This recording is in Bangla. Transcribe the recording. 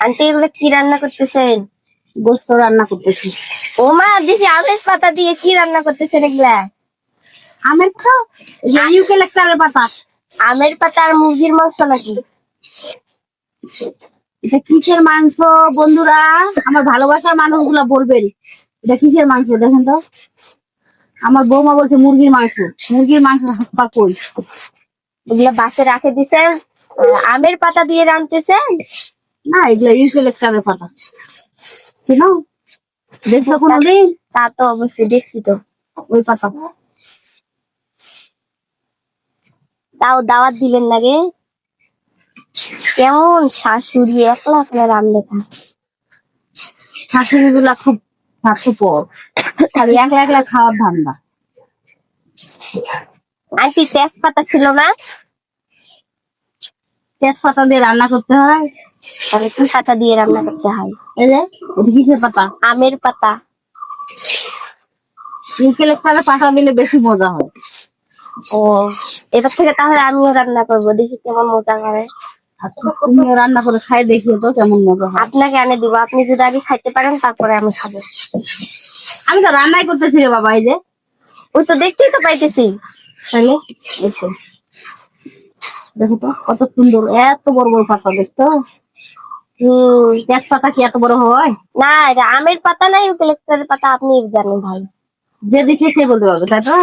আন্টি এগুলো কি রান্না করতেছেন? গোস্ত রান্না করতেছি। ও মা, দিদি আমের পাতা দিয়ে কি রান্না করতেছেন এগুলা? আমের তো ইউক্যালিপটাসের পাতা। আমের পাতা আর মুরগির মাংস নাকি? এটা কিসের মাংস বন্ধুরা? আমার ভালোবাসার মানুষগুলা বলবেন এটা কিসের মাংস। দেখেন তো, আমার বৌমা বলছে মুরগির মাংস। মুরগির মাংস হাত পা কই? এগুলা বাসে রাখে দিছেন, আমের পাতা দিয়ে রান্নতেছেন? না, এগুলো ইউক্যালিপটাসের পাতা। কেন দেখছো কোনোদিন? তা তো অবশ্যই দেখছি তো। ওই পাতা। তাও দাওয়াত দিলেন লাগে? কেমন শাশুড়ি, একলা একলা রান্না খায়। শাশুড়ি গুলা খুব স্বার্থপর, আর একলা একলা খাওয়ার ধান্দা। আন্টি তেজপাতা ছিল না? তেজপাতা দিয়ে রান্না করতে হয়। তাহলে কি পাতা দিয়ে রান্না করতে হয়? এই যে এটা কিসের পাতা? আমের পাতা। ইউক্যালিপটাসের পাতা দিলে বেশি মজা হয়। ও, এবার থেকে তাহলে আমিও রান্না করবো, দেখি কেমন মজা করে। আচ্ছা, তুমিও রান্না করে খাই দেখিও তো কেমন মজা হয়। আপনাকে এনে দিব, আপনি যদি আগে খাইতে পারেন তারপরে আমি খাবো। আমি তো রান্নাই করতেছি রে বাবা। এই যে ওই তো দেখতেই তো পাইতেছি। তাহলে এসো, দেখো তো কত সুন্দর, এত বড় বড় পাতা দেখতো। তেজপাতা কি এত বড় হয়? না, এটা আমের পাতা না ইউক্যালিপটাসের পাতা, আপনি জানেন ভালো। যে দিচ্ছে সে বলতে পারবে, তাই তো।